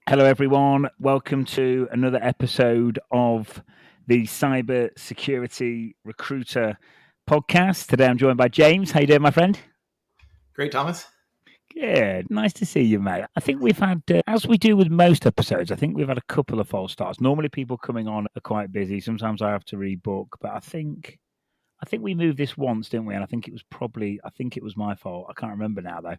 Hello, everyone. Welcome to another episode of the Cybersecurity Recruiter Podcast. Today, I'm joined by James. How you doing, my friend? Great, Thomas. Good. Nice to see you, mate. I think we've had, as we do with most episodes, I think we've had a couple of false starts. Normally, people coming on are quite busy. Sometimes I have to rebook, but I think we moved this once, didn't we? And I think it was my fault. I can't remember now, though.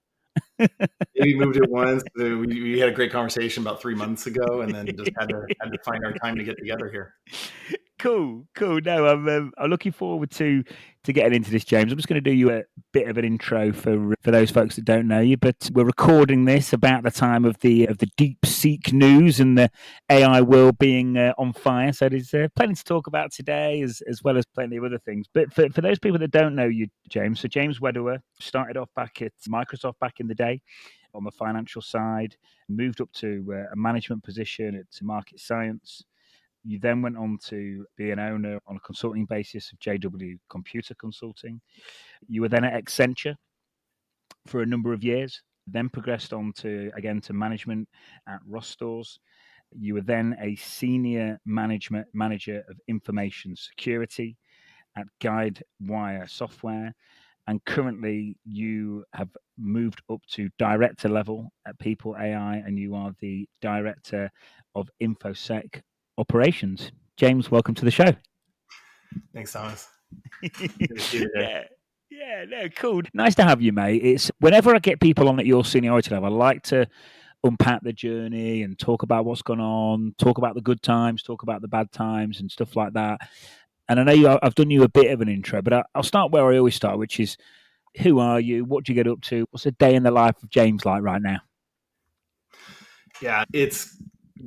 We moved it once. We had a great conversation about 3 months ago, and then just had to find our time to get together here. Cool. No, I'm looking forward to getting into this, James. I'm just going to do you a bit of an intro for those folks that don't know you. But we're recording this about the time of the DeepSeek news and the AI world being on fire. So there's plenty to talk about today, as well as plenty of other things. But for those people that don't know you, James, so James Wedewer started off back at Microsoft back in the day on the financial side, moved up to a management position at Market Science. You then went on to be an owner on a consulting basis of JW Computer Consulting. You were then at Accenture for a number of years, then progressed on to management at Rostors. You were then a senior manager of information security at Guidewire Software. And currently you have moved up to director level at People.ai, and you are the director of InfoSec Operations. James, welcome to the show. Thanks, Thomas. Yeah, no, cool. Nice to have you, mate. It's whenever I get people on at your seniority level, I like to unpack the journey and talk about what's gone on, talk about the good times, talk about the bad times and stuff like that. And I know I've done you a bit of an intro, but I'll start where I always start, which is, who are you? What do you get up to? What's a day in the life of James like right now? Yeah, it's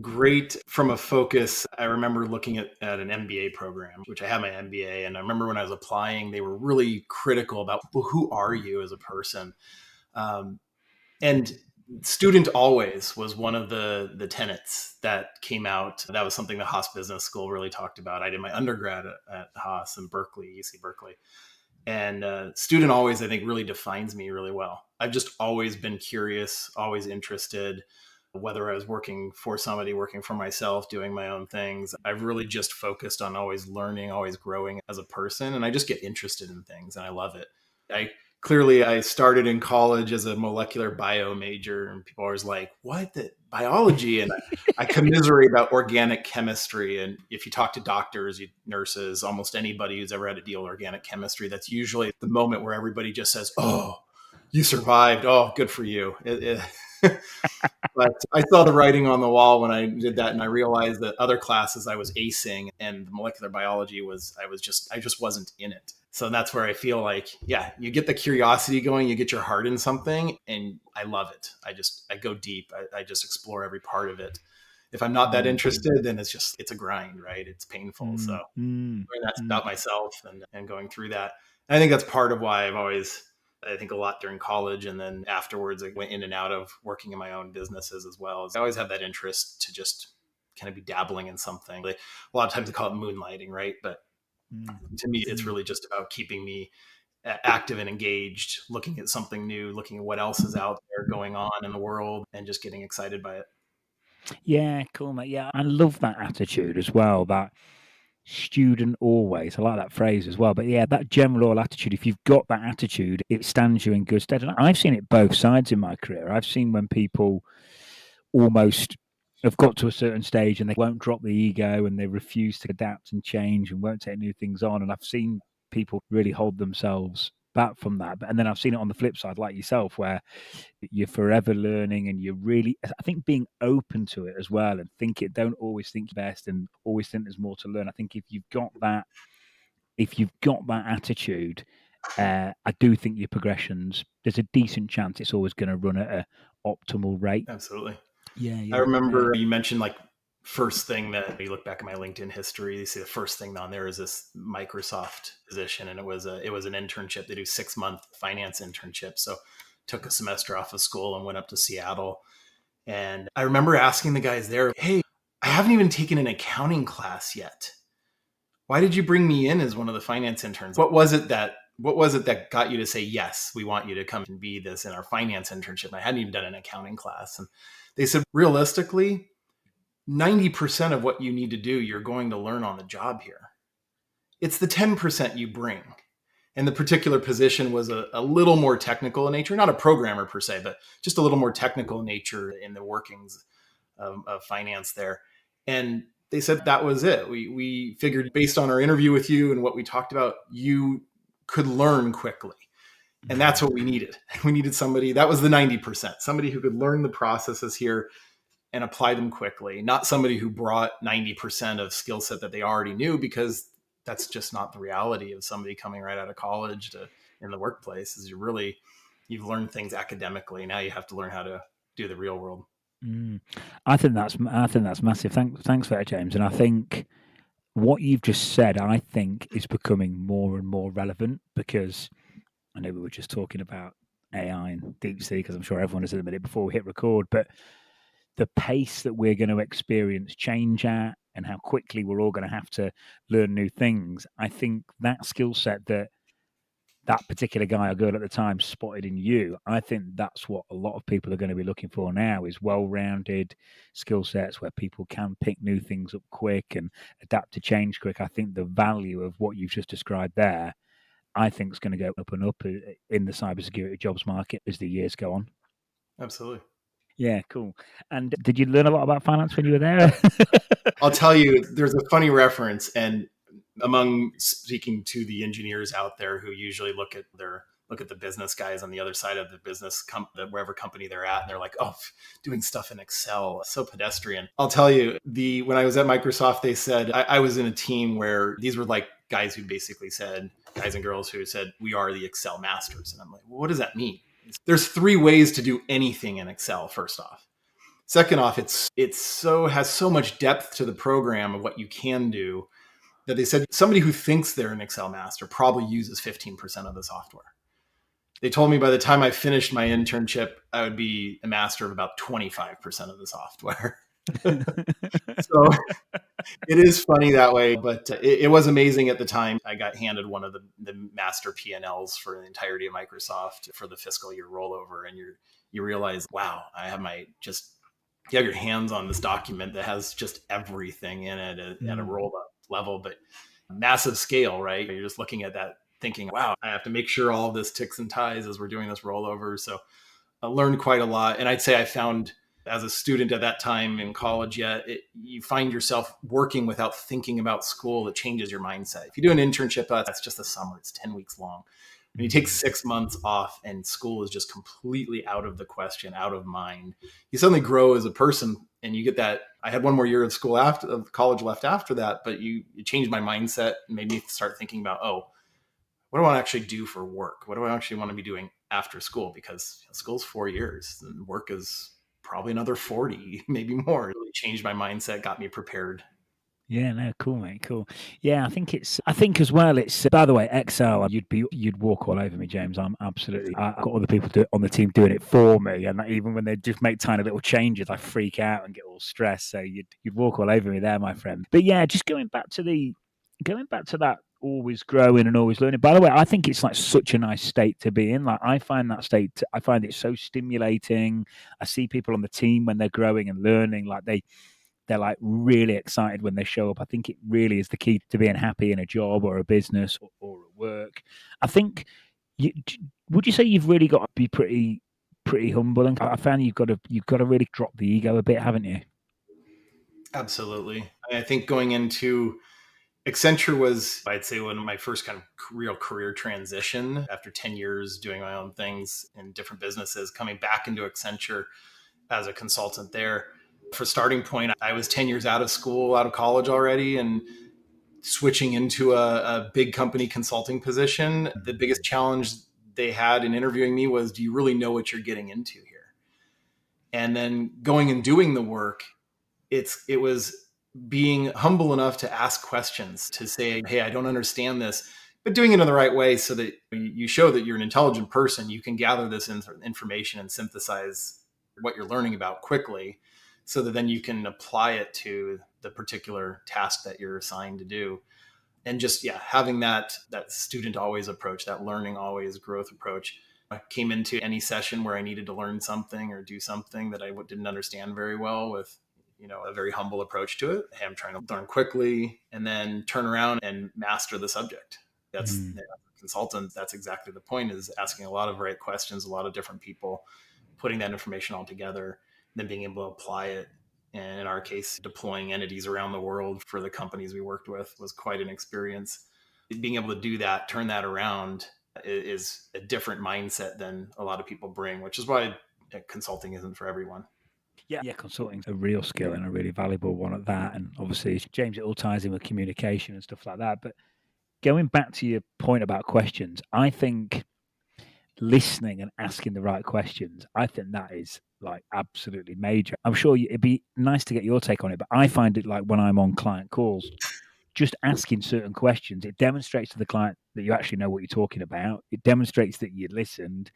great from a focus. I remember looking at an MBA program, which I had my MBA. And I remember when I was applying, they were really critical about, well, who are you as a person? And student always was one of the tenets that came out. That was something the Haas Business School really talked about. I did my undergrad at Haas in Berkeley, UC Berkeley. And student always, I think, really defines me really well. I've just always been curious, always interested, whether I was working for somebody, working for myself, doing my own things. I've really just focused on always learning, always growing as a person. And I just get interested in things and I love it. I started in college as a molecular bio major, and people are always like, what, the biology? And I commiserate about organic chemistry. And if you talk to doctors, nurses, almost anybody who's ever had to deal with organic chemistry, that's usually the moment where everybody just says, oh, you survived. Oh, good for you. But I saw the writing on the wall when I did that, and I realized that other classes I was acing, and the molecular biology I just wasn't in it. So that's where I feel like, yeah, you get the curiosity going, you get your heart in something, and I love it. I go deep. I just explore every part of it. If I'm not that interested, then it's a grind, right? It's painful. So learning that about myself and going through that. And I think that's part of why I think a lot during college, and then afterwards I went in and out of working in my own businesses as well. I always have that interest to just kind of be dabbling in something. Like, a lot of times they call it moonlighting, right? But to me, it's really just about keeping me active and engaged, looking at something new, looking at what else is out there going on in the world, and just getting excited by it. Yeah, cool, mate. Yeah, I love that attitude as well. That student always. I like that phrase as well. But yeah, that general attitude, if you've got that attitude, it stands you in good stead. And I've seen it both sides in my career. I've seen when people almost have got to a certain stage and they won't drop the ego and they refuse to adapt and change and won't take new things on. And I've seen people really hold themselves back from that. And then I've seen it on the flip side, like yourself, where you're forever learning and you're really, I think, being open to it as well, and don't always think best and always think there's more to learn. I think if you've got that attitude, I do think your progressions, there's a decent chance it's always going to run at an optimal rate. Absolutely. Yeah. I remember you mentioned, like, first thing that you look back at my LinkedIn history, you see the first thing on there is this Microsoft position. And it was an internship. They do 6-month finance internship. So took a semester off of school and went up to Seattle. And I remember asking the guys there, hey, I haven't even taken an accounting class yet. Why did you bring me in as one of the finance interns? What was it that got you to say, yes, we want you to come and be this in our finance internship? I hadn't even done an accounting class. And they said, realistically, 90% of what you need to do, you're going to learn on the job here. It's the 10% you bring. And the particular position was a little more technical in nature, not a programmer per se, but just a little more technical in nature in the workings of finance there. And they said that was it. We figured based on our interview with you and what we talked about, you could learn quickly. And that's what we needed. We needed somebody, that was the 90%, somebody who could learn the processes here and apply them quickly, not somebody who brought 90% of skill set that they already knew, because that's just not the reality of somebody coming right out of college to in the workplace. Is you've learned things academically. Now you have to learn how to do the real world. I think that's massive. Thanks for that, James. And I think what you've just said, I think, is becoming more and more relevant, because I know we were just talking about AI and deep sea, because I'm sure everyone has admitted it before we hit record, but the pace that we're going to experience change at and how quickly we're all going to have to learn new things. I think that skill set that particular guy or girl at the time spotted in you, I think that's what a lot of people are going to be looking for now, is well-rounded skill sets where people can pick new things up quick and adapt to change quick. I think the value of what you've just described there, I think, is going to go up and up in the cybersecurity jobs market as the years go on. Absolutely. Yeah, cool. And did you learn a lot about finance when you were there? I'll tell you, there's a funny reference, and among speaking to the engineers out there who usually look at the business guys on the other side of the business, wherever company they're at, and they're like, "Oh, doing stuff in Excel, so pedestrian." I'll tell you, when I was at Microsoft, they said I was in a team where these were like guys who basically said, guys and girls who said, "We are the Excel masters," and I'm like, well, "What does that mean?" There's 3 ways to do anything in Excel. First off. Second off, has so much depth to the program of what you can do that they said somebody who thinks they're an Excel master probably uses 15% of the software. They told me by the time I finished my internship, I would be a master of about 25% of the software. So it is funny that way, but it was amazing at the time. I got handed one of the master P&Ls for the entirety of Microsoft for the fiscal year rollover, and you realize, wow, you have your hands on this document that has just everything in it at a rolled up level, but massive scale, right? You're just looking at that thinking, wow, I have to make sure all of this ticks and ties as we're doing this rollover. So I learned quite a lot. And I'd say I found, as a student at that time in college, you find yourself working without thinking about school. It changes your mindset. If you do an internship, that's just a summer. It's 10 weeks long. When you take 6 months off and school is just completely out of the question, out of mind, you suddenly grow as a person, and you get that. I had one more year of college left after that, but it changed my mindset and made me start thinking about, what do I actually do for work? What do I actually want to be doing after school? Because school's 4 years and work is probably another 40, maybe more. It really changed my mindset, got me prepared. Yeah, no, cool, mate, cool. Yeah, I think as well, it's, by the way, Excel, you'd walk all over me, James. I've got other people on the team doing it for me, and even when they just make tiny little changes, I freak out and get all stressed. So you'd walk all over me there, my friend. But yeah, just going back to that always growing and always learning. By the way, I think it's like such a nice state to be in. Like, I find it so stimulating. I see people on the team when they're growing and learning, like they're like really excited when they show up. I think it really is the key to being happy in a job or a business or at work. I think, would you say you've really got to be pretty humble? And I found you've got to really drop the ego a bit, haven't you? Absolutely. I think going into Accenture was, I'd say, one of my first kind of real career transition after 10 years doing my own things in different businesses, coming back into Accenture as a consultant there. For starting point, I was 10 years out of college already, and switching into a big company consulting position. The biggest challenge they had in interviewing me was, do you really know what you're getting into here? And then going and doing the work, it was being humble enough to ask questions, to say, hey, I don't understand this, but doing it in the right way so that you show that you're an intelligent person. You can gather this information and synthesize what you're learning about quickly, so that then you can apply it to the particular task that you're assigned to do. And just, having that student always approach, that learning always growth approach. I came into any session where I needed to learn something or do something that I didn't understand very well with a very humble approach to it. Hey, I'm trying to learn quickly and then turn around and master the subject. That's consultant. That's exactly the point, is asking a lot of right questions, a lot of different people, putting that information all together, then being able to apply it. And in our case, deploying entities around the world for the companies we worked with was quite an experience. Being able to do that, turn that around, is a different mindset than a lot of people bring, which is why consulting isn't for everyone. Yeah, consulting's a real skill and a really valuable one at that. And obviously, James, it all ties in with communication and stuff like that. But going back to your point about questions, I think listening and asking the right questions, I think that is like absolutely major. I'm sure it'd be nice to get your take on it, but I find it like when I'm on client calls, just asking certain questions, it demonstrates to the client that you actually know what you're talking about. It demonstrates that you listened.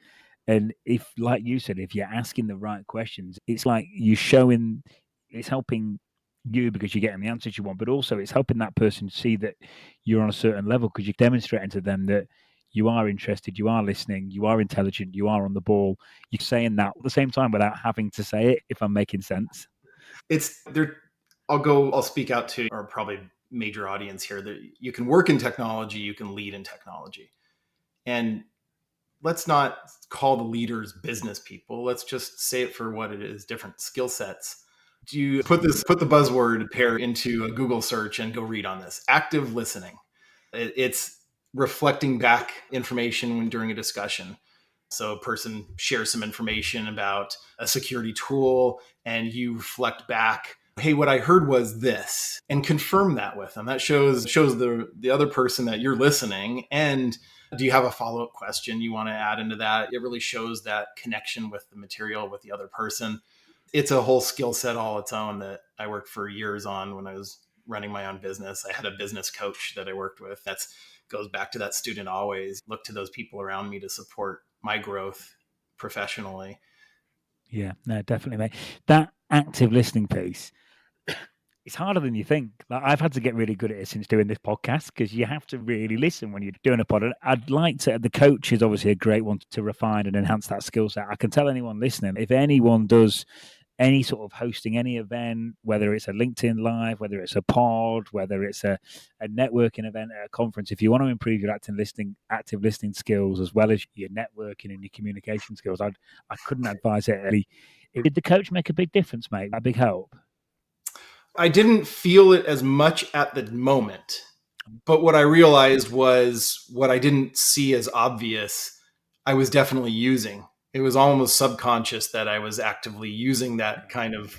And if, like you said, if you're asking the right questions, it's like you're showing, it's helping you because you're getting the answers you want, but also it's helping that person see that you're on a certain level because you're demonstrating to them that you are interested, you are listening, you are intelligent, you are on the ball. You're saying that at the same time without having to say it, if I'm making sense. It's there. I'll speak out to our probably major audience here, that you can work in technology, you can lead in technology. And let's not call the leaders business people. Let's just say it for what it is, different skill sets. Do you put the buzzword pair into a Google search and go read on this? Active listening. It's reflecting back information during a discussion. So a person shares some information about a security tool and you reflect back, hey, what I heard was this, and confirm that with them. That shows the other person that you're listening. And do you have a follow-up question you want to add into that? It really shows that connection with the material, with the other person. It's a whole skill set all its own that I worked for years on when I was running my own business. I had a business coach that I worked with. That's goes back to that student always. Look to those people around me to support my growth professionally. Yeah, no, definitely, mate. That active listening piece, it's harder than you think. Like, I've had to get really good at it since doing this podcast because you have to really listen when you're doing a pod. And I'd like to, the coach is obviously a great one to refine and enhance that skill set. I can tell anyone listening, if anyone does any sort of hosting any event, whether it's a LinkedIn Live, whether it's a pod, whether it's a networking event at a conference, if you want to improve your active listening skills as well as your networking and your communication skills, I couldn't advise it. Did the coach make a big difference, mate? A big help? I didn't feel it as much at the moment, but what I realized was what I didn't see as obvious, I was definitely using. It was almost subconscious that I was actively using that kind of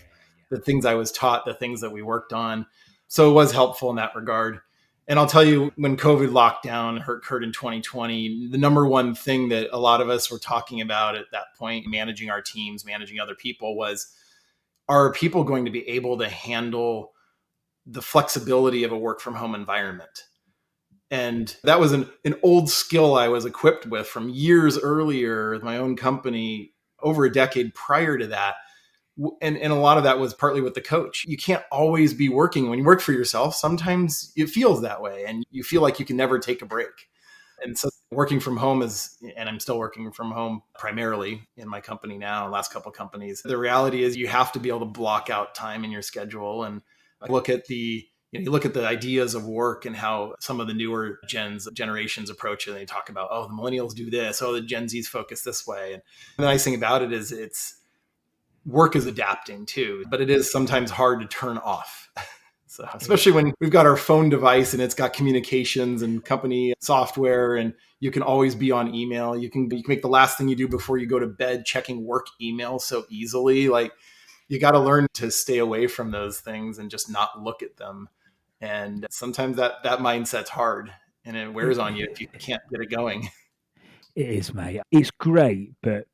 the things I was taught, the things that we worked on. So it was helpful in that regard. And I'll tell you, when COVID lockdown occurred in 2020, the number one thing that a lot of us were talking about at that point, managing our teams, managing other people, was, are people going to be able to handle the flexibility of a work from home environment? And that was an old skill I was equipped with from years earlier with my own company, over a decade prior to that. And a lot of that was partly with the coach. You can't always be working. When you work for yourself, sometimes it feels that way and you feel like you can never take a break. And so working from home and I'm still working from home primarily in my company now, last couple of companies. The reality is you have to be able to block out time in your schedule and look at you look at the ideas of work and how some of the newer generations approach it. And they talk about, oh, the millennials do this. Oh, the Gen Zs focus this way. And the nice thing about it is work is adapting too, but it is sometimes hard to turn off. So especially when we've got our phone device and it's got communications and company software and you can always be on email. You can make the last thing you do before you go to bed checking work email so easily. Like, you got to learn to stay away from those things and just not look at them. And sometimes that mindset's hard and it wears on you if you can't get it going. It is, mate. It's great, but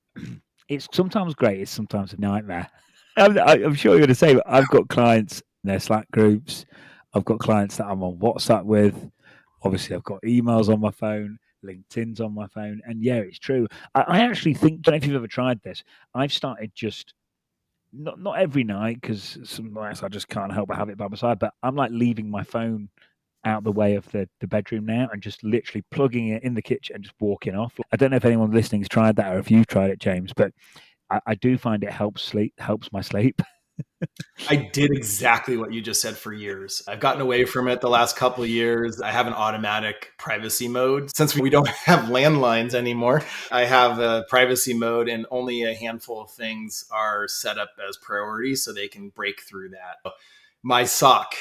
it's sometimes great. It's sometimes a nightmare. I'm sure you're going to say, but I've got clients in their Slack groups. I've got clients that I'm on WhatsApp with. Obviously, I've got emails on my phone. LinkedIn's on my phone. And yeah, it's true. I actually think, I don't know if you've ever tried this. I've started just, not every night, because some nights I just can't help but have it by my side, but I'm like leaving my phone out the way of the bedroom now and just literally plugging it in the kitchen and just walking off. I don't know if anyone listening has tried that or if you've tried it, James, but I do find it helps my sleep. I did exactly what you just said for years. I've gotten away from it the last couple of years. I have an automatic privacy mode. Since we don't have landlines anymore, I have a privacy mode, and only a handful of things are set up as priorities so they can break through that. My SOC,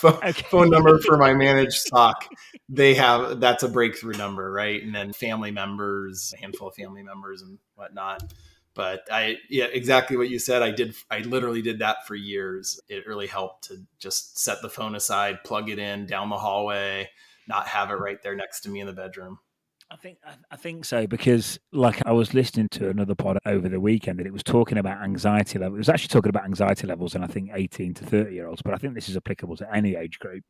Okay. phone number for my managed SOC, that's a breakthrough number, right? And then family members, a handful of family members and whatnot. But yeah, exactly what you said. I literally did that for years. It really helped to just set the phone aside, plug it in down the hallway, not have it right there next to me in the bedroom. I think so, because like I was listening to another pod over the weekend and it was talking about anxiety level. It was actually talking about anxiety levels in I think 18 to 30-year-olds, but I think this is applicable to any age group.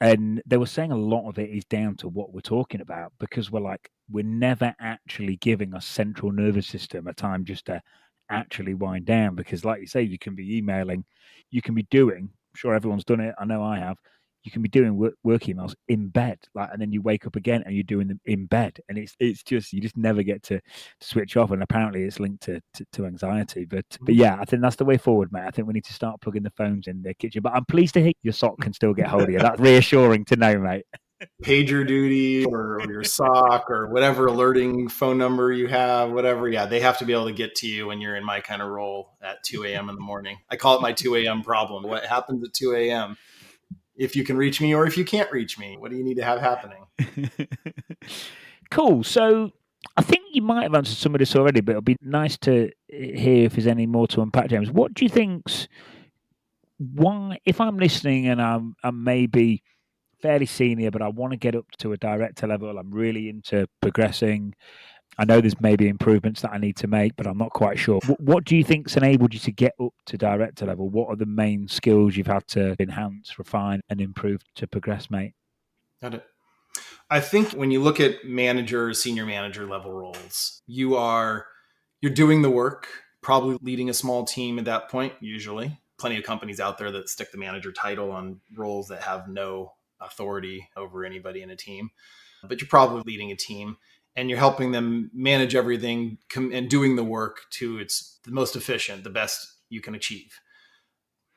And they were saying a lot of it is down to what we're talking about, because we're never actually giving our central nervous system a time just to actually wind down. Because like you say, you can be emailing, you can be doing, I'm sure everyone's done it, I know I have, you can be doing work emails in bed, and then you wake up again and you're doing them in bed, and it's just, you just never get to switch off. And apparently it's linked to anxiety. But yeah, I think that's the way forward, mate. I think we need to start plugging the phones in the kitchen. But I'm pleased to hear your sock can still get hold of you. That's reassuring to know, mate. Pager duty or your SOC or whatever alerting phone number you have, whatever. Yeah, they have to be able to get to you when you're in my kind of role at 2 a.m. in the morning. I call it my 2 a.m. problem. What happens at 2 a.m.? If you can reach me or if you can't reach me, what do you need to have happening? Cool. So I think you might have answered some of this already, but it'll be nice to hear if there's any more to unpack, James. What do you think's why, if I'm listening and I'm maybe fairly senior, but I want to get up to a director level, I'm really into progressing. I know there's maybe improvements that I need to make, but I'm not quite sure. What do you think's enabled you to get up to director level? What are the main skills you've had to enhance, refine, and improve to progress, mate? Got it. I think when you look at manager, senior manager level roles, you're doing the work, probably leading a small team at that point, usually. Plenty of companies out there that stick the manager title on roles that have no authority over anybody in a team. But you're probably leading a team and you're helping them manage everything and doing the work to its the most efficient, the best you can achieve.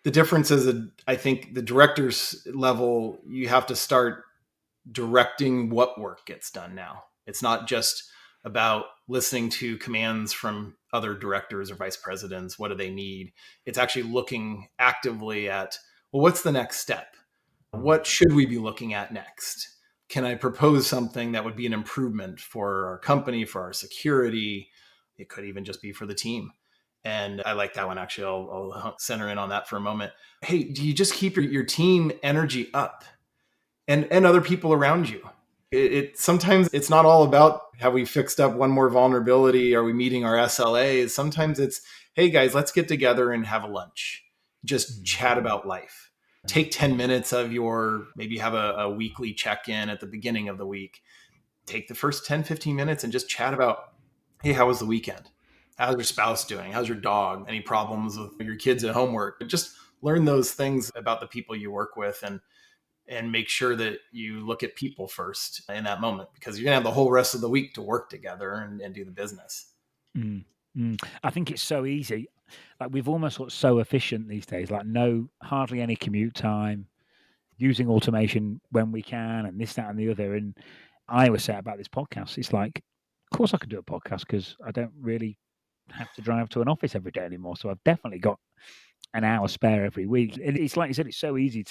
The difference is that I think the director's level, you have to start directing what work gets done now. It's not just about listening to commands from other directors or vice presidents. What do they need? It's actually looking actively at, well, what's the next step? What should we be looking at next? Can I propose something that would be an improvement for our company, for our security? It could even just be for the team. And I like that one. Actually, I'll center in on that for a moment. Hey, do you just keep your team energy up and other people around you? Sometimes it's not all about have we fixed up one more vulnerability? Are we meeting our SLAs? Sometimes it's, hey guys, let's get together and have a lunch. Just chat about life. Take 10 minutes of maybe have a weekly check-in at the beginning of the week. Take the first 10, 15 minutes and just chat about, hey, how was the weekend? How's your spouse doing? How's your dog? Any problems with your kids at homework? Just learn those things about the people you work with and make sure that you look at people first in that moment, because you're gonna have the whole rest of the week to work together and do the business. I think it's so easy. We've almost got so efficient these days, hardly any commute time, using automation when we can, and this, that, and the other. And I always say about this podcast, it's like, of course I can do a podcast because I don't really have to drive to an office every day anymore. So I've definitely got an hour spare every week. And it's like you said, it's so easy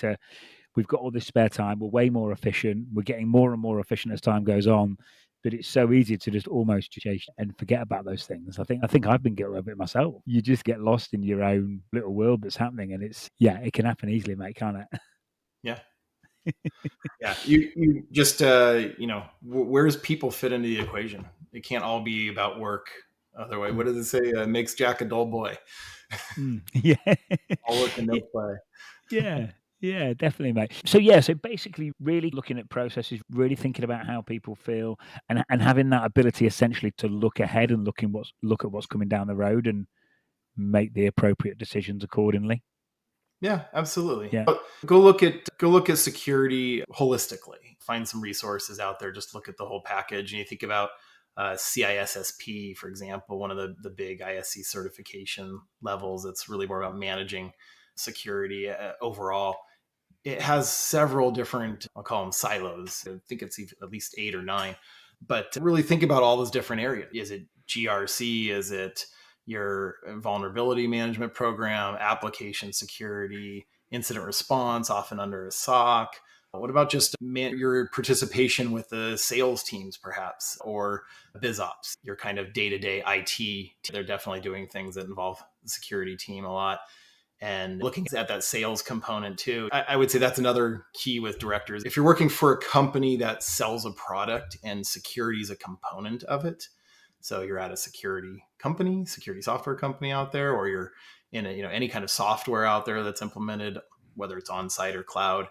we've got all this spare time. We're way more efficient. We're getting more and more efficient as time goes on. But it's so easy to just almost change and forget about those things. I think I've been guilty of it myself. You just get lost in your own little world that's happening, and it can happen easily, mate, can't it? Yeah. Yeah. You just, where does people fit into the equation? It can't all be about work. Otherwise, what does it say? Makes Jack a dull boy. Yeah. All work and no play. Yeah. Yeah, definitely, mate. So basically really looking at processes, really thinking about how people feel, and having that ability essentially to look ahead and look at what's coming down the road and make the appropriate decisions accordingly. Yeah, absolutely. Yeah. Go look at security holistically. Find some resources out there. Just look at the whole package, and you think about CISSP, for example, one of the big ISC certification levels. It's really more about managing security overall. It has several different, I'll call them silos. I think it's at least 8 or 9. But really think about all those different areas. Is it GRC? Is it your vulnerability management program, application security, incident response, often under a SOC? What about just your participation with the sales teams, perhaps, or BizOps, your kind of day-to-day IT? They're definitely doing things that involve the security team a lot. And looking at that sales component too, I would say that's another key with directors. If you're working for a company that sells a product and security is a component of it, so you're at a security company, security software company out there, or you're in any kind of software out there that's implemented, whether it's on-site or cloud,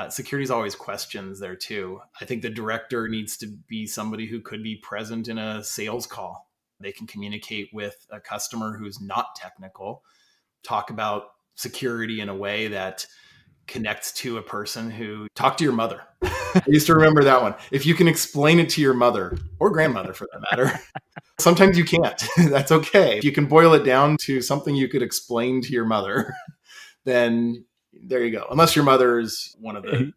security is always questions there too. I think the director needs to be somebody who could be present in a sales call. They can communicate with a customer who's not technical, talk about security in a way that connects to a person who talk to your mother. I used to remember that one. If you can explain it to your mother or grandmother for that matter, sometimes you can't. That's okay. If you can boil it down to something you could explain to your mother, then there you go. Unless your mother is one of the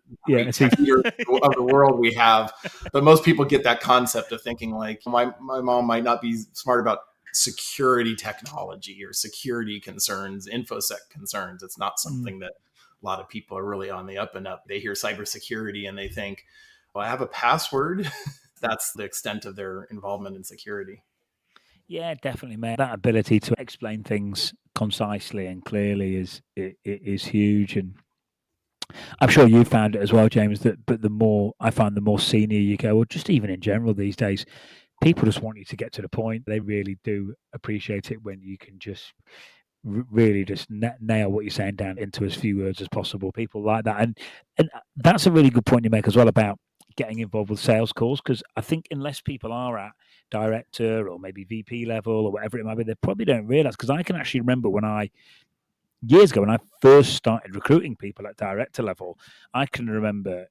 tech leaders of the world we have. But most people get that concept of thinking like, my mom might not be smart about security technology or security concerns, InfoSec concerns. It's not something that a lot of people are really on the up and up. They hear cybersecurity and they think, well, I have a password. That's the extent of their involvement in security. Yeah, definitely, mate. That ability to explain things concisely and clearly is huge. And I'm sure you found it as well, James, but the more senior you go, or just even in general these days, people just want you to get to the point. They really do appreciate it when you can just really just nail what you're saying down into as few words as possible. People like that. And that's a really good point you make as well about getting involved with sales calls, because I think unless people are at director or maybe VP level or whatever it might be, they probably don't realize. Because I can actually remember years ago when I first started recruiting people at director level, I can remember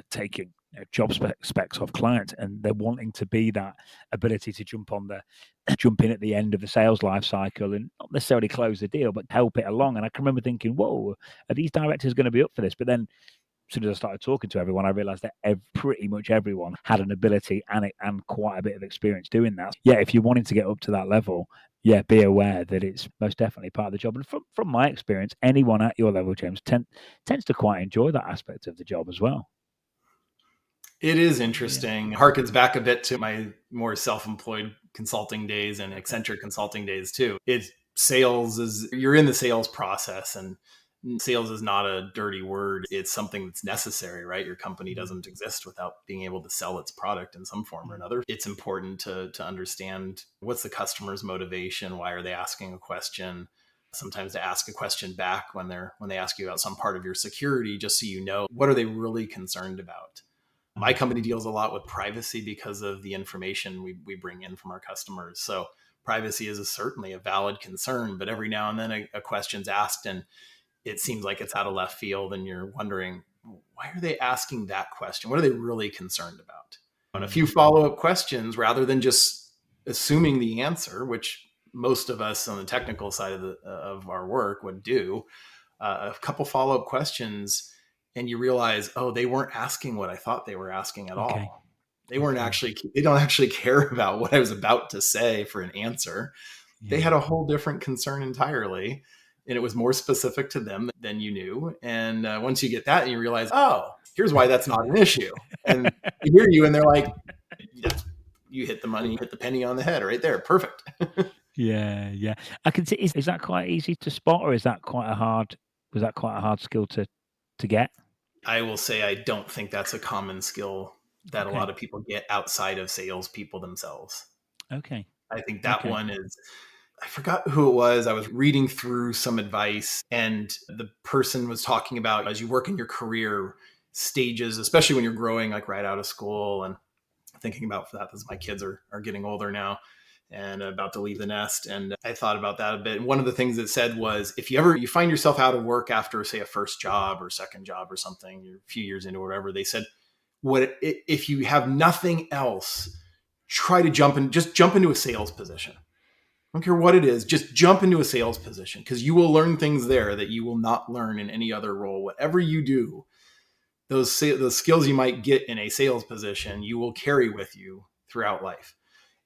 taking job specs of clients, and they're wanting to be that ability to jump in at the end of the sales life cycle and not necessarily close the deal, but help it along. And I can remember thinking, whoa, are these directors going to be up for this? But then as soon as I started talking to everyone, I realized that pretty much everyone had an ability and quite a bit of experience doing that. Yeah, if you're wanting to get up to that level, yeah, be aware that it's most definitely part of the job. And from my experience, anyone at your level, James, tends to quite enjoy that aspect of the job as well. It is interesting. Yeah. Harkens back a bit to my more self-employed consulting days and Accenture consulting days too. You're in the sales process, and sales is not a dirty word. It's something that's necessary, right? Your company doesn't exist without being able to sell its product in some form or another. It's important to understand what's the customer's motivation. Why are they asking a question? Sometimes to ask a question back when they ask you about some part of your security, just so you know, what are they really concerned about? My company deals a lot with privacy because of the information we bring in from our customers. So privacy is certainly a valid concern, but every now and then a question's asked and it seems like it's out of left field and you're wondering, why are they asking that question? What are they really concerned about? And a few follow-up questions rather than just assuming the answer, which most of us on the technical side of our work would do, a couple follow-up questions, and you realize, oh, they weren't asking what I thought they were asking at all. They don't actually care about what I was about to say for an answer. Yeah. They had a whole different concern entirely, and it was more specific to them than you knew. And once you get that, you realize, oh, here's why that's not an issue. And they hear you, and they're like, you hit the penny on the head right there. Perfect. Yeah. I can see. Is that quite easy to spot, or was that quite a hard skill to get? I will say I don't think that's a common skill that a lot of people get outside of salespeople themselves. Okay. I think that one is, I forgot who it was. I was reading through some advice, and the person was talking about as you work in your career stages, especially when you're growing, like right out of school, and thinking about that as my kids are getting older now and about to leave the nest. And I thought about that a bit. And one of the things it said was, if you find yourself out of work after, say, a first job or second job or something, you're a few years into whatever, they said, if you have nothing else try to just jump into a sales position. I don't care what it is, just jump into a sales position, because you will learn things there that you will not learn in any other role. Whatever you do, those skills you might get in a sales position, you will carry with you throughout life.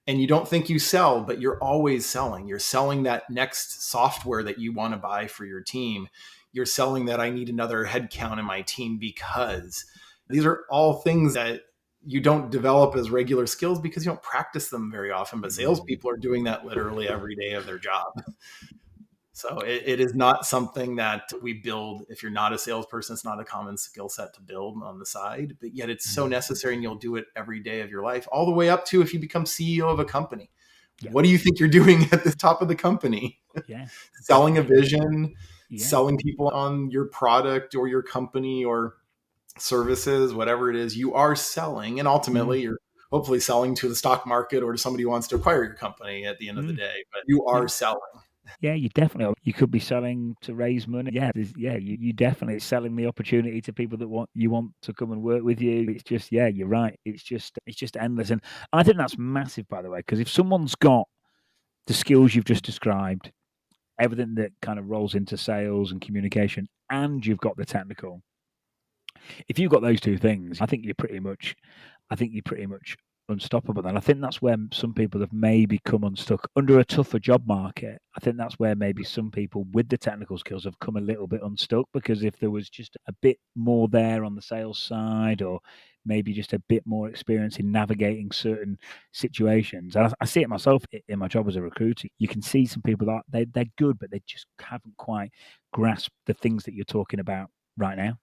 And you don't think you sell, but you're always selling. You're selling that next software that you want to buy for your team. You're selling that I need another headcount in my team, because these are all things that you don't develop as regular skills because you don't practice them very often. But salespeople are doing that literally every day of their job. So it is not something that we build. If you're not a salesperson, it's not a common skill set to build on the side, but yet it's so necessary, and you'll do it every day of your life, all the way up to if you become CEO of a company. Yeah. What do you think you're doing at the top of the company? Yeah. Selling a vision, selling people on your product or your company or services, whatever it is, you are selling. And ultimately, you're hopefully selling to the stock market or to somebody who wants to acquire your company at the end of the day, but you are selling. Yeah, you definitely are. You could be selling to raise money. Yeah, you definitely selling the opportunity to people that want to come and work with you. It's just, yeah, you're right. It's just endless. And I think that's massive, by the way, because if someone's got the skills you've just described, everything that kind of rolls into sales and communication, and you've got the technical, if you've got those two things, I think you're pretty much unstoppable. And I think that's where some people have maybe come unstuck under a tougher job market. I think that's where maybe some people with the technical skills have come a little bit unstuck, because if there was just a bit more there on the sales side, or maybe just a bit more experience in navigating certain situations. And I see it myself in my job as a recruiter. You can see some people that they're good, but they just haven't quite grasped the things that you're talking about right now.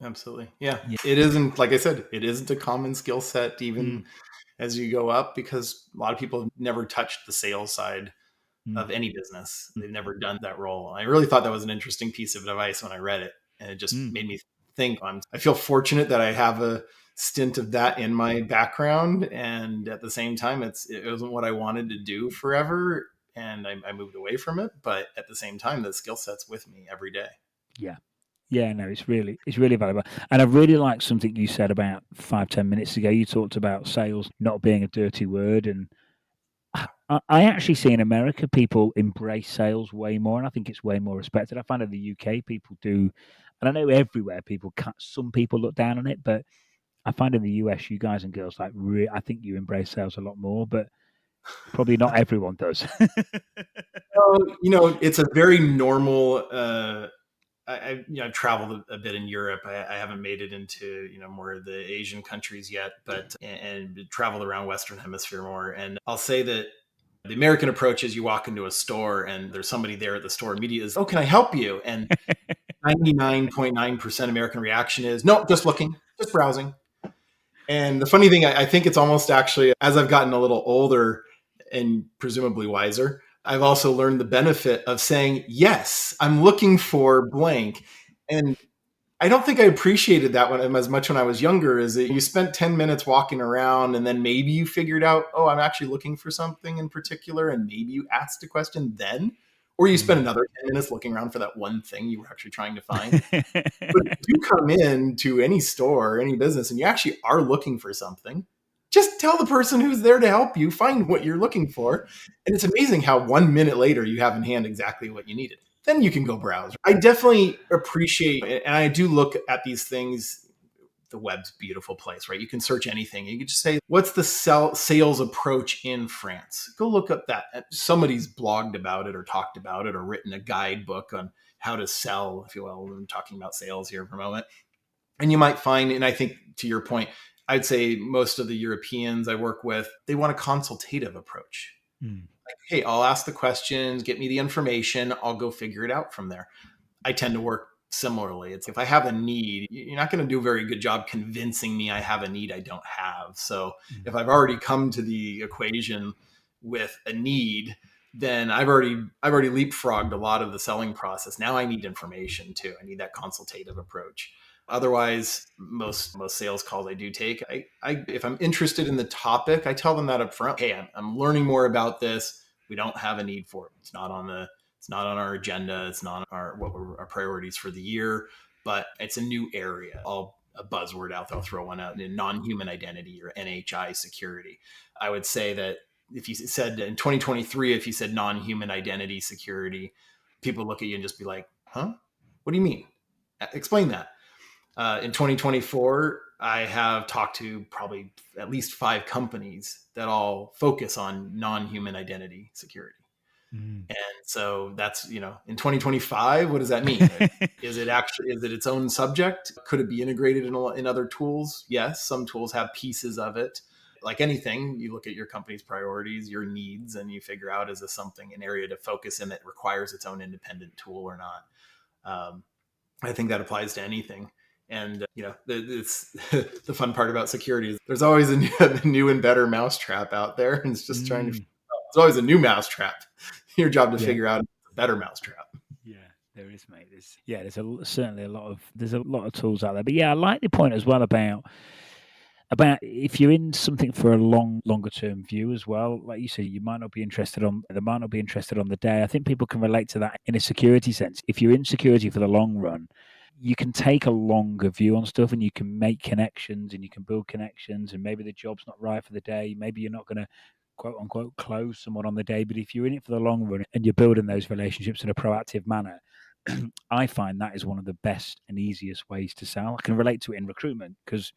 Absolutely. Yeah. It isn't, like I said, it isn't a common skill set even as you go up, because a lot of people have never touched the sales side of any business. They've never done that role. I really thought that was an interesting piece of advice when I read it. And it just made me think, I feel fortunate that I have a stint of that in my background. And at the same time, it wasn't what I wanted to do forever. And I moved away from it. But at the same time, the skill set's with me every day. Yeah. Yeah, no, it's really valuable. And I really like something you said about 5-10 minutes ago. You talked about sales not being a dirty word. And I actually see in America, people embrace sales way more, and I think it's way more respected. I find in the UK, people do, and I know everywhere, some people look down on it, but I find in the US, you guys and girls, I think you embrace sales a lot more, but probably not everyone does. It's a very normal, I've traveled a bit in Europe. I haven't made it into more of the Asian countries yet, but and traveled around Western Hemisphere more. And I'll say that the American approach is you walk into a store and there's somebody there at the store immediately is, "Oh, can I help you?" And 99.9% American reaction is, "No, just looking, just browsing." And the funny thing, I think it's almost actually, as I've gotten a little older and presumably wiser, I've also learned the benefit of saying, "Yes, I'm looking for blank." And I don't think I appreciated that one as much when I was younger, is that you spent 10 minutes walking around and then maybe you figured out, oh, I'm actually looking for something in particular. And maybe you asked a question then, or you spend another 10 minutes looking around for that one thing you were actually trying to find. But if you come in to any store, any business, and you actually are looking for something, just tell the person who's there to help you find what you're looking for. And it's amazing how 1 minute later you have in hand exactly what you needed. Then you can go browse. I definitely appreciate it. And I do look at these things. The web's a beautiful place, right? You can search anything. You can just say, what's the sales approach in France? Go look up that. Somebody's blogged about it or talked about it or written a guidebook on how to sell, if you will. We're talking about sales here for a moment. And you might find, and I think to your point, I'd say most of the Europeans I work with, they want a consultative approach. Like, hey, I'll ask the questions, get me the information, I'll go figure it out from there. I tend to work similarly. It's if I have a need, you're not going to do a very good job convincing me I have a need I don't have. So if I've already come to the equation with a need, then I've already leapfrogged a lot of the selling process. Now I need information too. I need that consultative approach. Otherwise, most sales calls I do take, I if I'm interested in the topic, I tell them that up front. Hey, I'm learning more about this. We don't have a need for it. It's not on our agenda. It's not our priorities for the year, but it's a new area. a buzzword out there, I'll throw one out, in non-human identity or NHI security. I would say that if you said in 2023, if you said non-human identity security, people look at you and just be like, huh? What do you mean? Explain that. In 2024, I have talked to probably at least 5 companies that all focus on non-human identity security. And so that's, in 2025, what does that mean? Is it its own subject? Could it be integrated in other tools? Yes, some tools have pieces of it. Like anything, you look at your company's priorities, your needs, and you figure out, is this an area to focus in that requires its own independent tool or not? I think that applies to anything. And, it's the fun part about security is there's always a new and better mousetrap out there. And it's just trying to, there's always a new mousetrap. Your job to figure out a better mousetrap. Yeah, there is, mate. There's certainly a lot of tools out there. But yeah, I like the point as well about if you're in something for a longer term view as well. Like you say, they might not be interested on the day. I think people can relate to that in a security sense. If you're in security for the long run, you can take a longer view on stuff and you can make connections and you can build connections, and maybe the job's not right for the day. Maybe you're not going to quote unquote close someone on the day, but if you're in it for the long run and you're building those relationships in a proactive manner, I find that is one of the best and easiest ways to sell. I can relate to it in recruitment because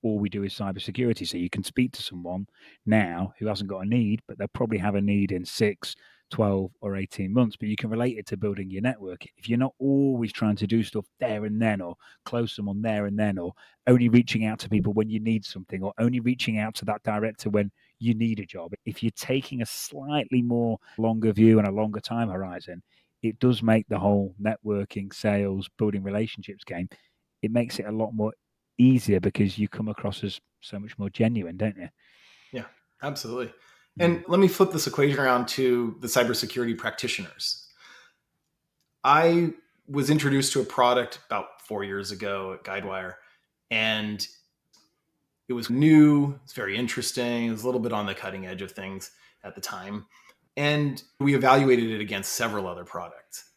all we do is cybersecurity. So you can speak to someone now who hasn't got a need, but they'll probably have a need in 6, 12 or 18 months, but you can relate it to building your network. If you're not always trying to do stuff there and then, or close someone there and then, or only reaching out to people when you need something, or only reaching out to that director when you need a job, if you're taking a slightly more longer view and a longer time horizon, it does make the whole networking, sales, building relationships game, it makes it a lot more easier because you come across as so much more genuine, don't you? Yeah, absolutely. And let me flip this equation around to the cybersecurity practitioners. I was introduced to a product about 4 years ago at Guidewire, and it was new. It's very interesting. It was a little bit on the cutting edge of things at the time. And we evaluated it against several other products.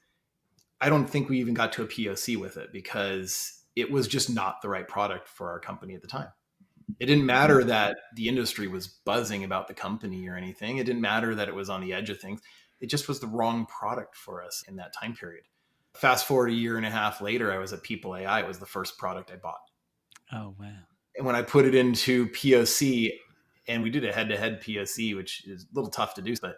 I don't think we even got to a POC with it because it was just not the right product for our company at the time. It didn't matter that the industry was buzzing about the company or anything. It didn't matter that it was on the edge of things. It just was the wrong product for us in that time period. Fast forward a year and a half later, I was at People.ai. It was the first product I bought. Oh, wow. And when I put it into POC, and we did a head-to-head POC, which is a little tough to do, but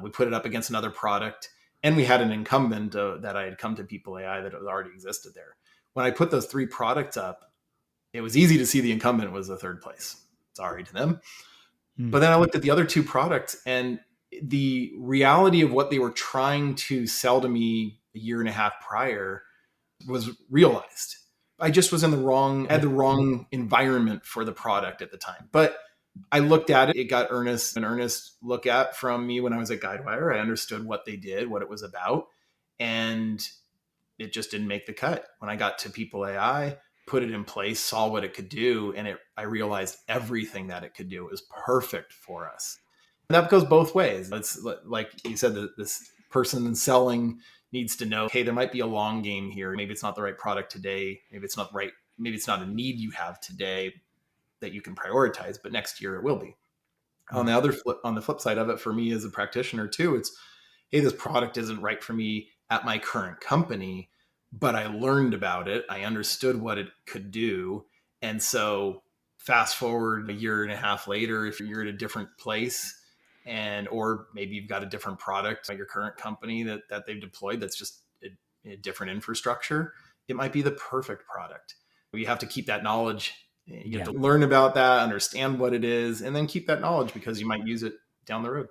we put it up against another product, and we had an incumbent that I had come to People.ai that already existed there. When I put those 3 products up, it was easy to see the incumbent was the third place. Sorry to them. But then I looked at the other 2 products, and the reality of what they were trying to sell to me a year and a half prior was realized. I just was had the wrong environment for the product at the time. But I looked at it. It got an earnest look at from me when I was at Guidewire. I understood what they did, what it was about, and it just didn't make the cut. When I got to People.ai, put it in place, saw what it could do, and I realized everything that it could do. It was perfect for us. And that goes both ways. It's like you said, this person selling needs to know, hey, there might be a long game here. Maybe it's not the right product today. Maybe it's not right. Maybe it's not a need you have today that you can prioritize, but next year it will be. On the flip side of it, for me as a practitioner too, it's, hey, this product isn't right for me at my current company, but I learned about it. I understood what it could do. And so fast forward a year and a half later, if you're at a different place, or maybe you've got a different product at your current company that they've deployed that's just a different infrastructure, it might be the perfect product. You have to keep that knowledge. You have to learn about that, understand what it is, and then keep that knowledge because you might use it down the road.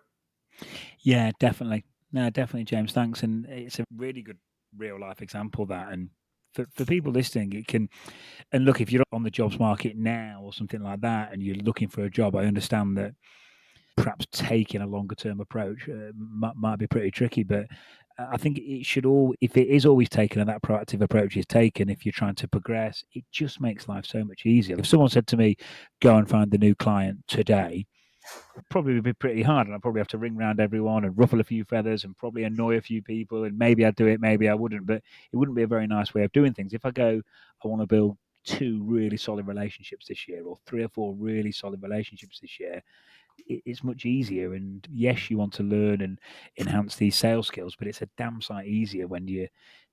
Yeah, definitely. No, definitely, James. Thanks. And it's a really good real life example of that. And for people listening, it can, and look, if you're on the jobs market now or something like that, and you're looking for a job, I understand that perhaps taking a longer term approach might be pretty tricky, but I think it should if it is always taken and that proactive approach is taken, if you're trying to progress, it just makes life so much easier. If someone said to me, go and find the new client today, it'd probably be pretty hard, and I'd probably have to ring round everyone and ruffle a few feathers and probably annoy a few people, and maybe I'd do it, maybe I wouldn't, but it wouldn't be a very nice way of doing things. If I go, I want to build 2 really solid relationships this year, or 3 or 4 really solid relationships this year, it's much easier. And yes, you want to learn and enhance these sales skills, but it's a damn sight easier when you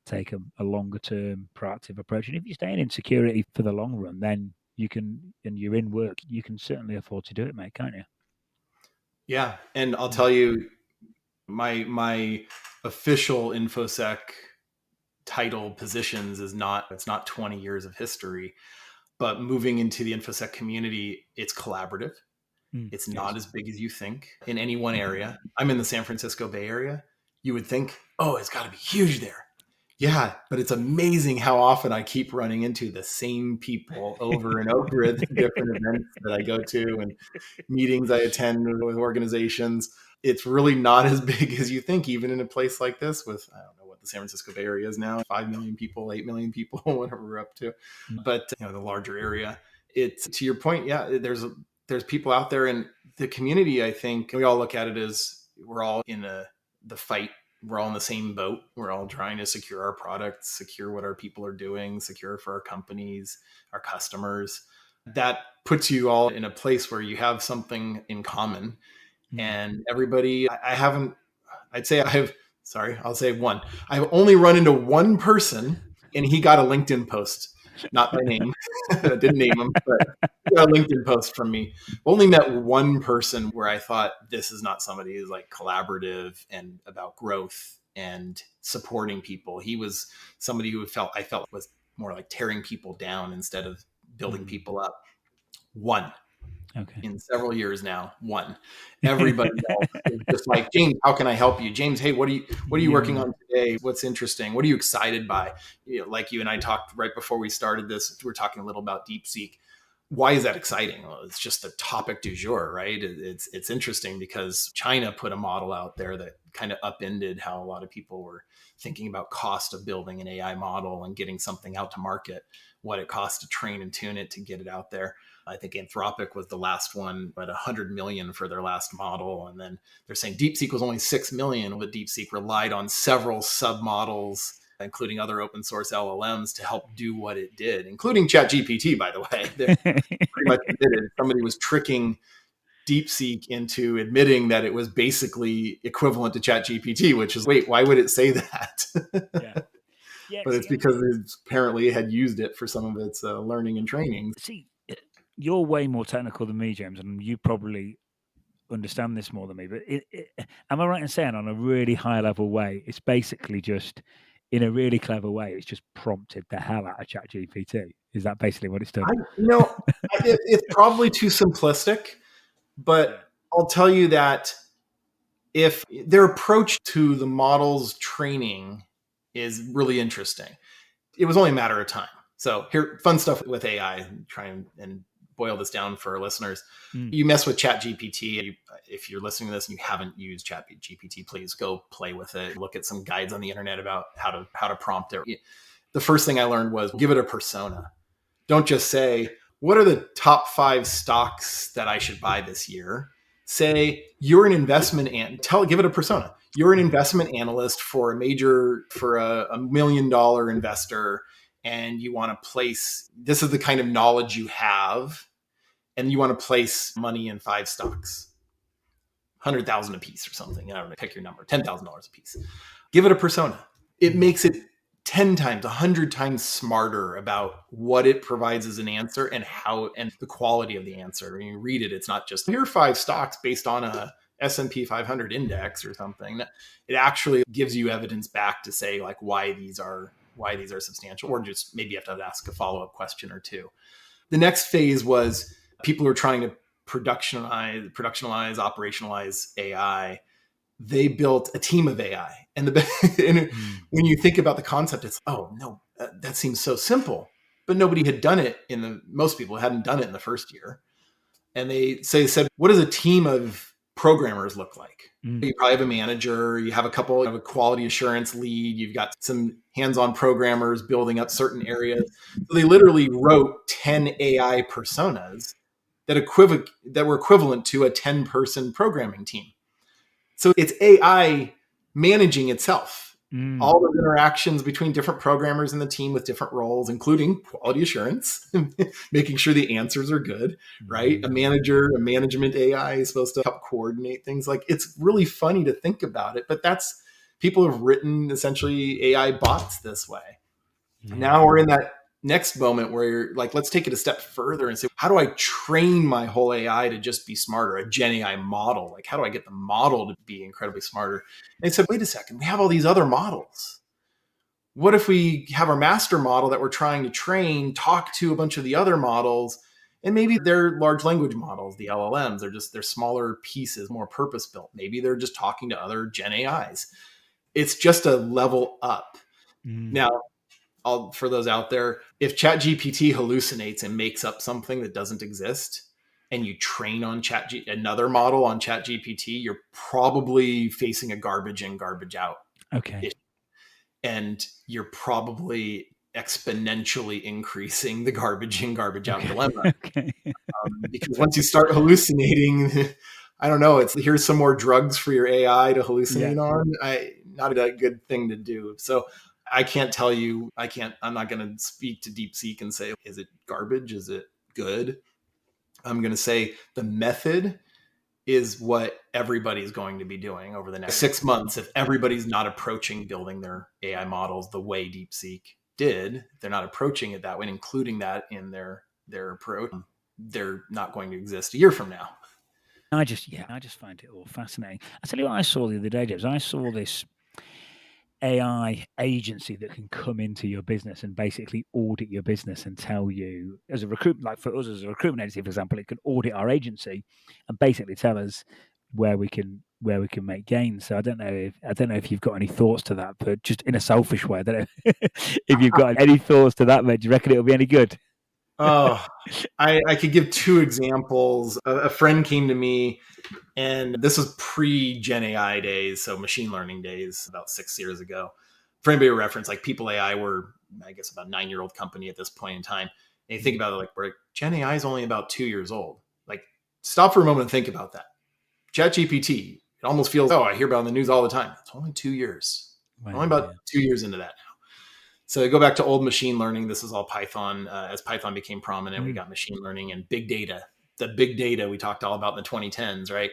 take a longer term proactive approach. And if you're staying in security for the long run, then you can, and you're in work, you can certainly afford to do it, mate, can't you? Yeah. And I'll tell you, my official InfoSec title positions it's not 20 years of history, but moving into the InfoSec community, it's collaborative. It's not as big as you think in any one area. I'm in the San Francisco Bay Area. You would think, oh, it's got to be huge there. Yeah, but it's amazing how often I keep running into the same people over and over at the different events that I go to and meetings I attend with organizations. It's really not as big as you think, even in a place like this with, I don't know what the San Francisco Bay Area is now, 5 million people, 8 million people, whatever we're up to. But the larger area, it's, to your point, yeah, there's people out there in the community. I think we all look at it as we're all in the fight. We're all in the same boat. We're all trying to secure our products, secure what our people are doing, secure for our companies, our customers. That puts you all in a place where you have something in common. And everybody, I'll say one. I've only run into one person, and he got a LinkedIn post, not by name. I didn't name him, but he got a LinkedIn post from me. Only met one person where I thought, this is not somebody who's like collaborative and about growth and supporting people. He was somebody who I felt was more like tearing people down instead of building people up. One. Okay. In several years now, one. Everybody else is just like, James, how can I help you? James, hey, what are you working on today? What's interesting? What are you excited by? Like you and I talked right before we started this, we're talking a little about DeepSeek. Why is that exciting? Well, it's just the topic du jour, right? It's interesting because China put a model out there that kind of upended how a lot of people were thinking about cost of building an AI model and getting something out to market, what it costs to train and tune it to get it out there. I think Anthropic was the last one, but 100 million for their last model. And then they're saying DeepSeek was only 6 million, but DeepSeek relied on several submodels, including other open source LLMs, to help do what it did, including ChatGPT, by the way. They pretty much admitted somebody was tricking DeepSeek into admitting that it was basically equivalent to ChatGPT, which is, wait, why would it say that? Yeah, but it's because it apparently had used it for some of its learning and training. See, you're way more technical than me, James, and you probably understand this more than me. But am I right in saying, on a really high level way, it's basically just, in a really clever way, it's just prompted the hell out of ChatGPT? Is that basically what it's done? It's probably too simplistic, but I'll tell you that if their approach to the model's training is really interesting, it was only a matter of time. So here, fun stuff with AI, try and boil this down for our listeners. You mess with ChatGPT. If you're listening to this and you haven't used ChatGPT, please go play with it. Look at some guides on the internet about how to prompt it. The first thing I learned was give it a persona. Don't just say, what are the top 5 stocks that I should buy this year? Say you're an investment and give it a persona. You're an investment analyst for a $1 million investor, and you want to place, this is the kind of knowledge you have, and you want to place money in 5 stocks, 100,000 a piece or something. I don't know, pick your number, $10,000 a piece. Give it a persona. It makes it 10 times, 100 times smarter about what it provides as an answer and how, and the quality of the answer. When you read it, it's not just, here are 5 stocks based on a S&P 500 index or something. It actually gives you evidence back to say like why these are substantial, or just maybe you have to ask a follow-up question or two. The next phase was people who are trying to productionalize, operationalize AI. They built a team of AI. And when you think about the concept, it's, oh no, that seems so simple, but nobody had done it most people hadn't done it in the first year. And they said, what does a team of programmers look like? You probably have a manager, you have a quality assurance lead, you've got some hands-on programmers building up certain areas. So they literally wrote 10 AI personas that were equivalent to a 10-person programming team. So it's AI managing itself. all those interactions between different programmers in the team with different roles, including quality assurance, making sure the answers are good, right? A management AI is supposed to help coordinate things. Like, it's really funny to think about it, but people have written essentially AI bots this way. Now we're in that next moment where you're like, let's take it a step further and say, how do I train my whole AI to just be smarter? A Gen AI model. Like, how do I get the model to be incredibly smarter? And I said, wait a second, we have all these other models. What if we have our master model that we're trying to train talk to a bunch of the other models? And maybe they're large language models, the LLMs. They're smaller pieces, more purpose built. Maybe they're just talking to other Gen AIs. It's just a level up. Now, for those out there, if ChatGPT hallucinates and makes up something that doesn't exist, and you train on another model on ChatGPT, you're probably facing a garbage in, garbage out issue. And you're probably exponentially increasing the garbage in, garbage out dilemma. Because once you start hallucinating, I don't know, here's some more drugs for your AI to hallucinate on. Not a good thing to do. So I can't tell you, I'm not going to speak to DeepSeek and say, is it garbage? Is it good? I'm going to say the method is what everybody's going to be doing over the next 6 months. If everybody's not approaching building their AI models the way DeepSeek did, if they're not approaching it that way, and including that in their approach, they're not going to exist a year from now. I just find it all fascinating. I tell you what I saw the other day, James. I saw this AI agency that can come into your business and basically audit your business and tell you, as a recruitment, like for us as a recruitment agency, for example, it can audit our agency and basically tell us where we can make gains. So I don't know if you've got any thoughts to that, but just in a selfish way, I don't know if you've got any thoughts to that, mate. Do you reckon it'll be any good? Oh, I could give two examples. A friend came to me, and this was pre-Gen AI days, so machine learning days, about 6 years ago. For anybody to reference, like People.ai were, I guess, about a 9-year-old company at this point in time. And you think about it, like, Gen AI is only about 2 years old. Like, stop for a moment and think about that. ChatGPT, it almost feels, I hear about it in the news all the time. It's only 2 years. Wow, only about 2 years into that now. So go back to old machine learning. This is all Python. As Python became prominent, we got machine learning and big data. The big data we talked all about in the 2010s, right?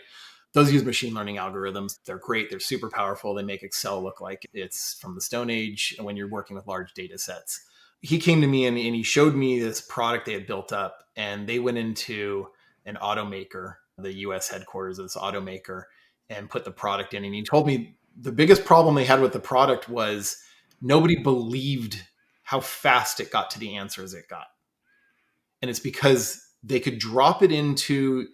Those use machine learning algorithms. They're great. They're super powerful. They make Excel look like it's from the Stone Age when you're working with large data sets. He came to me and he showed me this product they had built up, and they went into an automaker, the US headquarters of this automaker, and put the product in. And he told me the biggest problem they had with the product was nobody believed how fast it got to the answers it got. And it's because they could drop it into,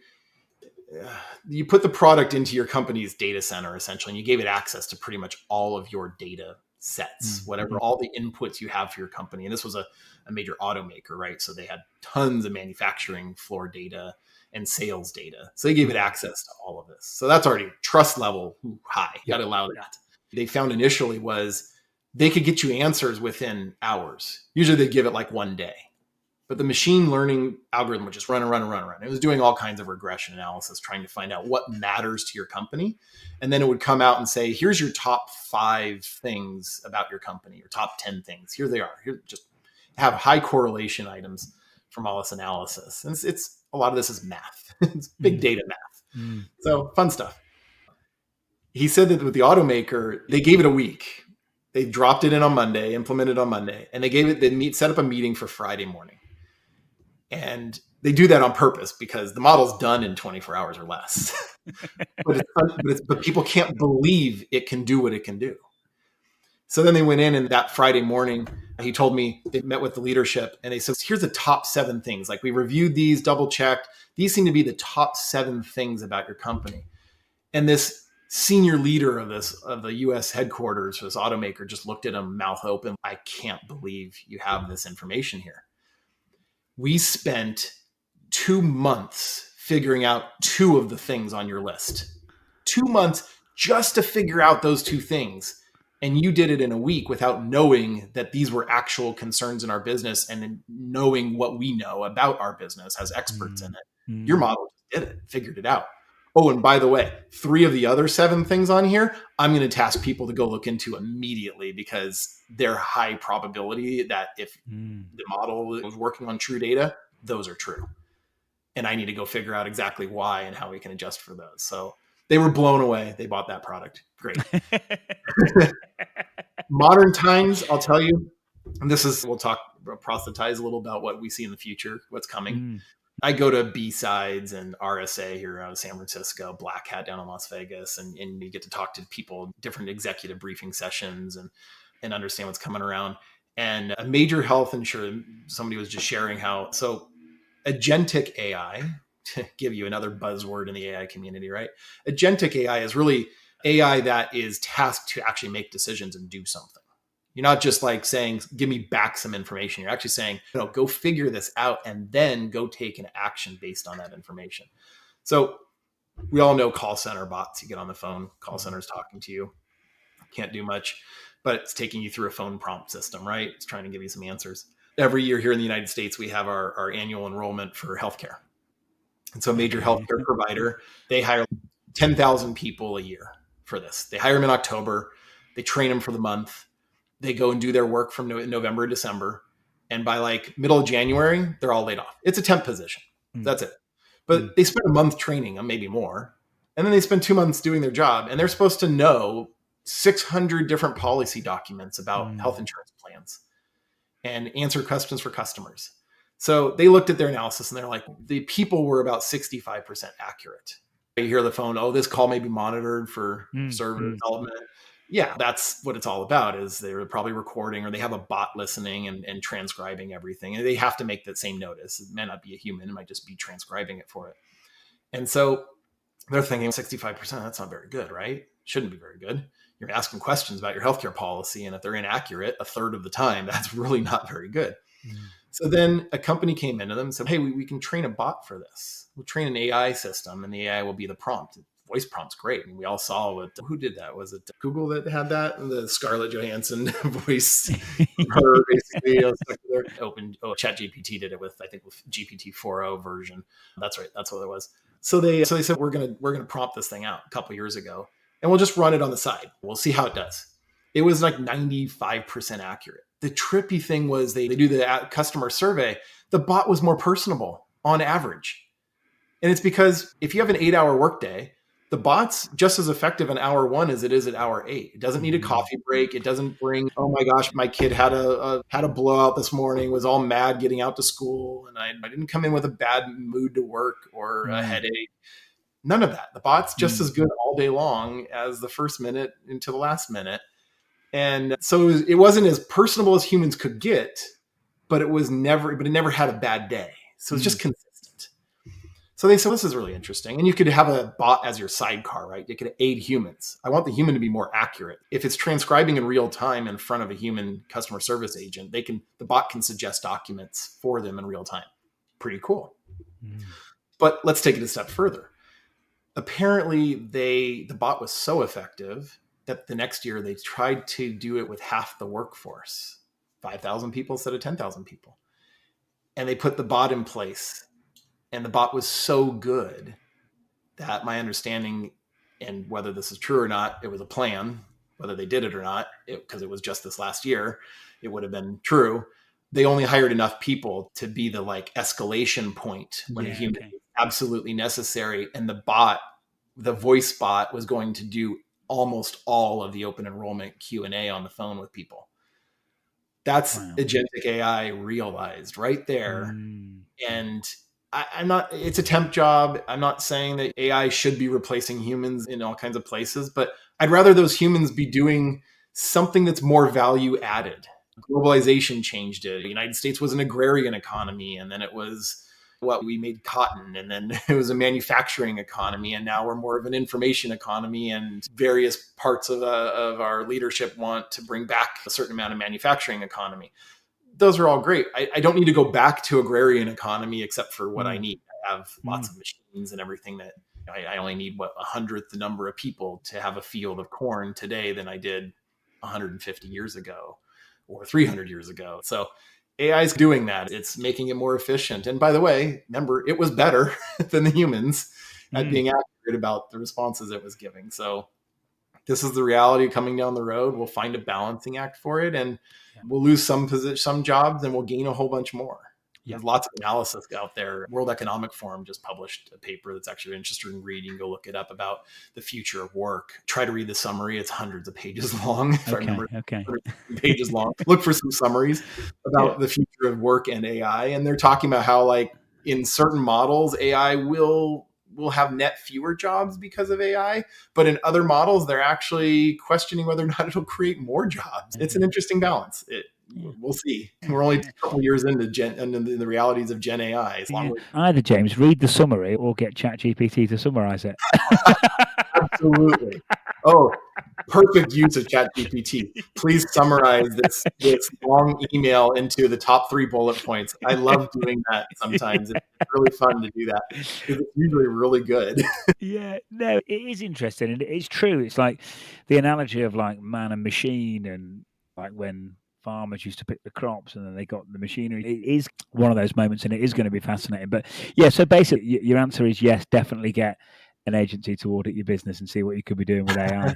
you put the product into your company's data center, essentially, and you gave it access to pretty much all of your data sets, whatever, all the inputs you have for your company. And this was a major automaker, right? So they had tons of manufacturing floor data and sales data. So they gave it access to all of this. So that's already trust level high. You got to allow that. They found initially was they could get you answers within hours. Usually they give it like 1 day. But the machine learning algorithm would just run. It was doing all kinds of regression analysis, trying to find out what matters to your company. And then it would come out and say, here's your top 5 things about your company, your top 10 things. Here they are. Here, just have high correlation items from all this analysis. And it's a lot of this is math. It's big data math. So fun stuff. He said that with the automaker, they gave it a week. They dropped it in on Monday, implemented on Monday, and they set up a meeting for Friday morning. And they do that on purpose because the model's done in 24 hours or less. but people can't believe it can do what it can do. So then they went in, and that Friday morning, he told me they met with the leadership, and they said, here's the top 7 things. Like, we reviewed these, double checked. These seem to be the top 7 things about your company. And this senior leader of the US headquarters, this automaker, just looked at him, mouth open. I can't believe you have this information here. We spent 2 months figuring out 2 of the things on your list. 2 months just to figure out those 2 things. And you did it in a week without knowing that these were actual concerns in our business and knowing what we know about our business as experts in it. Your model did it, figured it out. Oh, and by the way, 3 of the other 7 things on here, I'm going to task people to go look into immediately because they're high probability that if the model was working on true data, those are true. And I need to go figure out exactly why and how we can adjust for those. So they were blown away. They bought that product. Great. Modern times, I'll tell you, and we'll talk, proselytize a little about what we see in the future, what's coming. I go to B-Sides and RSA here out of San Francisco, Black Hat down in Las Vegas, and you get to talk to people, different executive briefing sessions and understand what's coming around. And a major health insurer, somebody was just sharing how, so agentic AI, to give you another buzzword in the AI community, right? Agentic AI is really AI that is tasked to actually make decisions and do something. You're not just like saying, give me back some information. You're actually saying, go figure this out and then go take an action based on that information. So we all know call center bots. You get on the phone, call center's talking to you. Can't do much, but it's taking you through a phone prompt system, right? It's trying to give you some answers. Every year here in the United States, we have our annual enrollment for healthcare. And so a major healthcare provider, they hire 10,000 people a year for this. They hire them in October. They train them for the month. They go and do their work from November, December. And by like middle of January, they're all laid off. It's a temp position. That's it. But they spend a month training them, maybe more. And then they spend 2 months doing their job. And they're supposed to know 600 different policy documents about health insurance plans and answer questions for customers. So they looked at their analysis and they're like, the people were about 65% accurate. You hear the phone, oh, this call may be monitored for server development. Yeah, that's what it's all about, is they're probably recording or they have a bot listening and transcribing everything. And they have to make that same notice. It may not be a human. It might just be transcribing it for it. And so they're thinking 65%, that's not very good, right? Shouldn't be very good. You're asking questions about your healthcare policy. And if they're inaccurate a third of the time, that's really not very good. So then a company came into them and said, hey, we can train a bot for this. We'll train an AI system and the AI will be the prompt. Voice prompt's great. And we all saw who did that? Was it Google that had that? The Scarlett Johansson voice, her basically stuck there. ChatGPT did it with GPT 4.0 version. That's right. That's what it was. So they said, we're gonna prompt this thing out a couple years ago and we'll just run it on the side. We'll see how it does. It was like 95% accurate. The trippy thing was they do the customer survey. The bot was more personable on average. And it's because if you have an 8-hour workday, the bot's just as effective in hour 1 as it is at hour 8. It doesn't need a coffee break. It doesn't bring, oh my gosh, my kid had a blowout this morning, was all mad getting out to school. And I didn't come in with a bad mood to work or a headache. None of that. The bot's just as good all day long as the first minute into the last minute. And so it wasn't as personable as humans could get, but it never had a bad day. So it's just consistent. So they said, this is really interesting. And you could have a bot as your sidecar, right? You could aid humans. I want the human to be more accurate. If it's transcribing in real time in front of a human customer service agent, the bot can suggest documents for them in real time. Pretty cool. But let's take it a step further. Apparently the bot was so effective that the next year they tried to do it with half the workforce, 5,000 people instead of 10,000 people. And they put the bot in place. And the bot was so good that my understanding, and whether this is true or not, it was a plan, whether they did it or not, because it was just this last year, it would have been true. They only hired enough people to be the escalation point when a human is absolutely necessary. And the voice bot was going to do almost all of the open enrollment Q&A on the phone with people. That's agentic AI realized right there. And it's a temp job. I'm not saying that AI should be replacing humans in all kinds of places, but I'd rather those humans be doing something that's more value added. Globalization changed it. The United States was an agrarian economy, and then it was we made cotton, and then it was a manufacturing economy, and now we're more of an information economy, and various parts of our leadership want to bring back a certain amount of manufacturing economy. Those are all great. I don't need to go back to agrarian economy except for what I need. I have lots of machines and everything that I only need 100th the number of people to have a field of corn today than I did 150 years ago or 300 years ago. So AI is doing that. It's making it more efficient. And by the way, remember, it was better than the humans at being accurate. great about the responses it was giving. So this is the reality coming down the road. We'll find a balancing act for it, and we'll lose some jobs and we'll gain a whole bunch more. Yeah. There's lots of analysis out there. World Economic Forum just published a paper that's actually interested in reading. Go look it up about the future of work. Try to read the summary. It's hundreds of pages long. If I remember, pages long. Look for some summaries about the future of work and AI. And they're talking about how, like, in certain models, AI will have net fewer jobs because of AI, but in other models, they're actually questioning whether or not it'll create more jobs. It's an interesting balance. We'll see. We're only a couple years into the realities of Gen AI. Either, James, read the summary or get ChatGPT to summarize it. Absolutely. Oh, perfect use of ChatGPT. Please summarize this long email into the top 3 bullet points. I love doing that sometimes. It's really fun to do that because it's usually really good. Yeah, no, it is interesting, and it's true. It's like the analogy of like man and machine, and like when farmers used to pick the crops and then they got the machinery. It is one of those moments, and it is going to be fascinating. But yeah, so basically your answer is yes, definitely get an agency to audit your business and see what you could be doing with AI.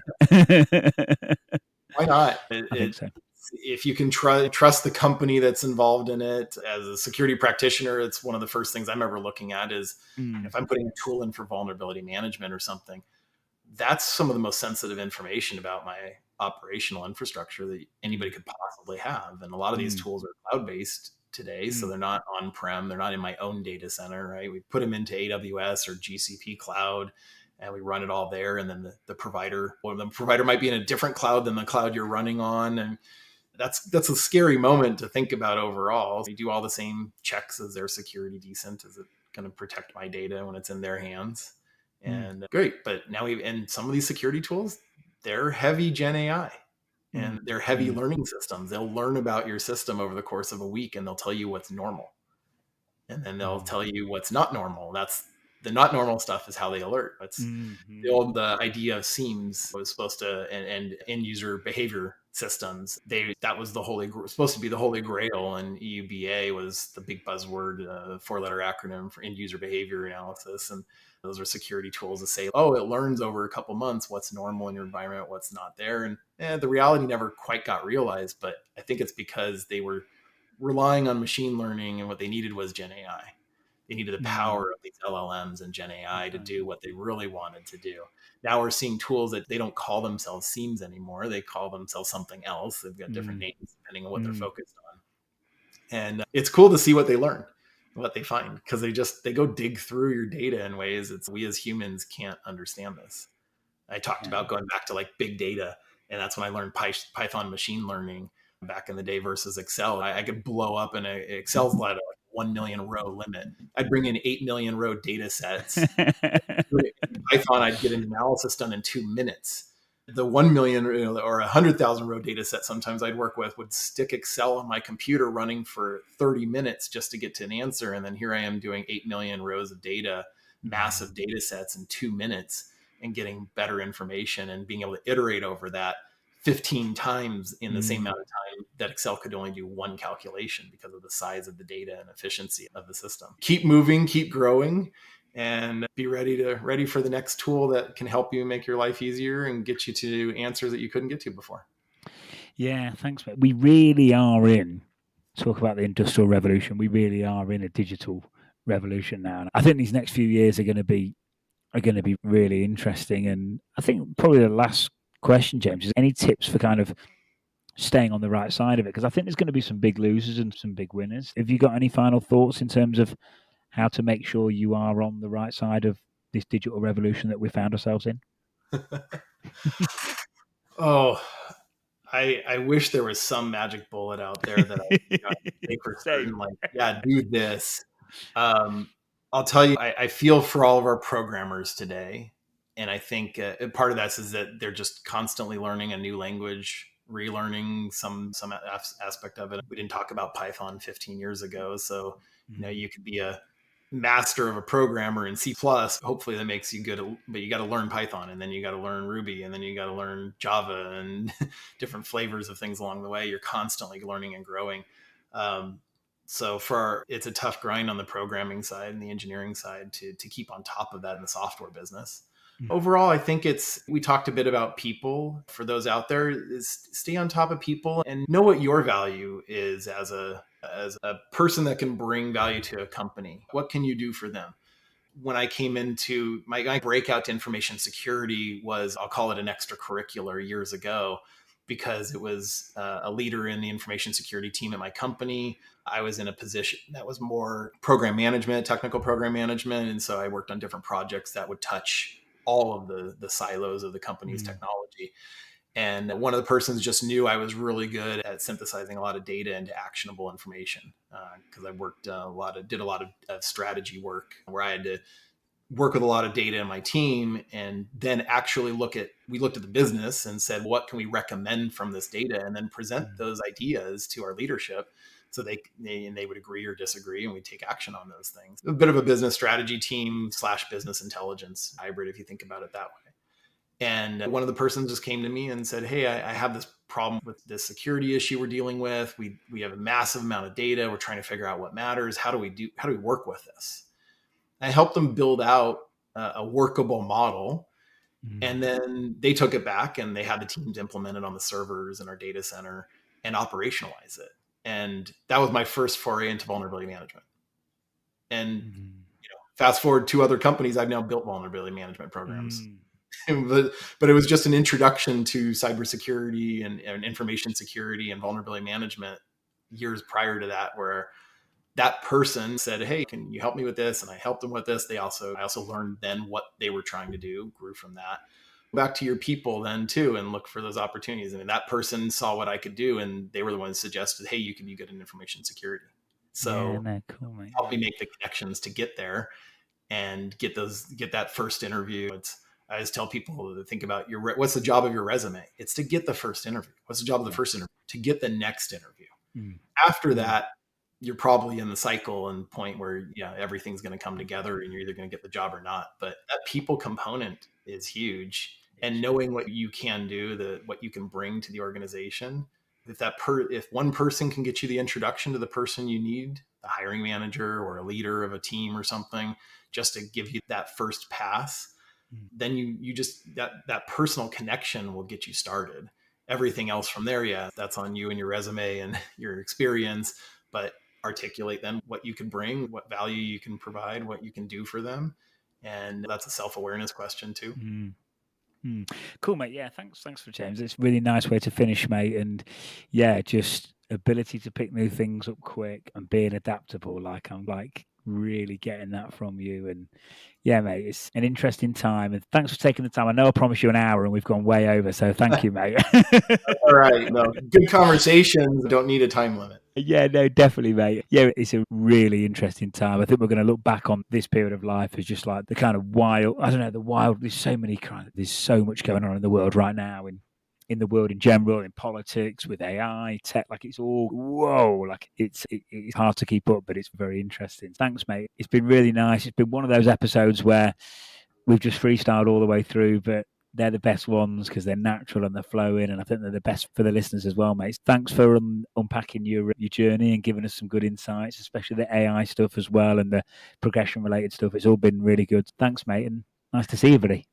Why not? I think so. If you can trust the company that's involved in it. As a security practitioner, it's one of the first things I'm ever looking at is if I'm putting a tool in for vulnerability management or something, that's some of the most sensitive information about my operational infrastructure that anybody could possibly have. And a lot of these tools are cloud-based today, so they're not on-prem. They're not in my own data center, right? We put them into AWS or GCP cloud, and we run it all there. And then the provider might be in a different cloud than the cloud you're running on. And that's a scary moment to think about overall. We do all the same checks. Is their security decent? Is it going to protect my data when it's in their hands? And great. But now and some of these security tools, they're heavy Gen AI and they're heavy learning systems. They'll learn about your system over the course of a week and they'll tell you what's normal. And then they'll tell you what's not normal. That's the not normal stuff is how they alert. That's the idea of SIEMs was supposed to, and end user behavior systems. That was supposed to be the holy grail, and EUBA was the big buzzword, 4-letter acronym for end user behavior analysis. And those are security tools to say, oh, it learns over a couple months what's normal in your environment, what's not there. And the reality never quite got realized, but I think it's because they were relying on machine learning, and what they needed was Gen AI. They needed the power of these LLMs and Gen AI to do what they really wanted to do. Now we're seeing tools that they don't call themselves SIEMs anymore. They call themselves something else. They've got different names depending on what they're focused on. And it's cool to see what they learn, what they find, because they go dig through your data in ways we as humans can't understand this. I talked about going back to like big data, and that's when I learned Python machine learning back in the day versus Excel. I could blow up in Excel's like 1 million row limit. I'd bring in 8 million row data sets. In Python, I'd get an analysis done in 2 minutes. The 1 million or 100,000 row data set sometimes I'd work with would stick Excel on my computer running for 30 minutes just to get to an answer. And then here I am doing 8 million rows of data, massive data sets in 2 minutes, and getting better information and being able to iterate over that 15 times in the same amount of time that Excel could only do one calculation because of the size of the data and efficiency of the system. Keep moving, keep growing, and be ready for the next tool that can help you make your life easier and get you to answers that you couldn't get to before. Yeah, thanks, mate. We really are talk about the industrial revolution. We really are in a digital revolution now. And I think these next few years are going to be really interesting. And I think probably the last question, James, is any tips for kind of staying on the right side of it? Because I think there's going to be some big losers and some big winners. Have you got any final thoughts in terms of how to make sure you are on the right side of this digital revolution that we found ourselves in? Oh, I wish there was some magic bullet out there that I could say for certain, like, yeah, do this. I'll tell you, I feel for all of our programmers today. And I think part of that is that they're just constantly learning a new language, relearning some aspect of it. We didn't talk about Python 15 years ago. So, you could be a master of a programmer in C+. Hopefully that makes you good, but you got to learn Python, and then you got to learn Ruby, and then you got to learn Java and different flavors of things along the way. You're constantly learning and growing. So it's a tough grind on the programming side and the engineering side to keep on top of that in the software business. Overall, I think we talked a bit about people. For those out there, is stay on top of people and know what your value is as a person that can bring value to a company. What can you do for them? When I came into my breakout to information security was, I'll call it an extracurricular years ago, because it was a leader in the information security team at my company. I was in a position that was more program management, technical program management. And so I worked on different projects that would touch all of the silos of the company's technology. And one of the persons just knew I was really good at synthesizing a lot of data into actionable information, because I did a lot of strategy work where I had to work with a lot of data in my team and then actually we looked at the business and said, what can we recommend from this data? And then present those ideas to our leadership so they would agree or disagree, and we take action on those things. A bit of a business strategy team / business intelligence hybrid, if you think about it that way. And one of the persons just came to me and said, hey, I have this problem with this security issue we're dealing with. We have a massive amount of data. We're trying to figure out what matters. How do we work with this? I helped them build out a workable model. And then they took it back and they had the teams implement it on the servers in our data center and operationalize it. And that was my first foray into vulnerability management. And fast forward 2 other companies, I've now built vulnerability management programs. But it was just an introduction to cybersecurity and information security and vulnerability management years prior to that, where that person said, hey, can you help me with this? And I helped them with this. I also learned then what they were trying to do, grew from that. Back to your people then too, and look for those opportunities. I mean, that person saw what I could do, and they were the ones who suggested, hey, you can be good in information security. So help me make the connections to get there and get that first interview. I always tell people to think about what's the job of your resume? It's to get the first interview. What's the job of the first interview? To get the next interview. After that, you're probably in the cycle and point where everything's going to come together and you're either going to get the job or not. But that people component is huge, and knowing what you can do, what you can bring to the organization. If one person can get you the introduction to the person you need, the hiring manager or a leader of a team or something, just to give you that first pass, then you just that personal connection will get you started. Everything else from there, that's on you and your resume and your experience, but articulate then what you can bring, what value you can provide, what you can do for them. And that's a self-awareness question too. Cool, mate. Yeah, thanks for James. It's a really nice way to finish, mate. And just ability to pick new things up quick and being adaptable. Like I'm really getting that from you. And mate, it's an interesting time. And thanks for taking the time. I know I promised you an hour and we've gone way over. So thank you, mate. All right. No, good conversations don't need a time limit. Yeah, no, definitely, mate. Yeah, it's a really interesting time. I think we're going to look back on this period of life as just like the kind of wild, there's so much going on in the world right now, in the world in general, in politics, with AI, tech, like it's all, whoa, like it's hard to keep up, but it's very interesting. Thanks, mate. It's been really nice. It's been one of those episodes where we've just freestyled all the way through, but they're the best ones because they're natural and they're flowing, and I think they're the best for the listeners as well, mate. Thanks for unpacking your journey and giving us some good insights, especially the AI stuff as well and the progression-related stuff. It's all been really good. Thanks, mate, and nice to see you, buddy.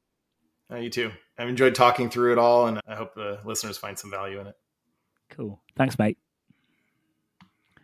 You too. I've enjoyed talking through it all, and I hope the listeners find some value in it. Cool. Thanks, mate.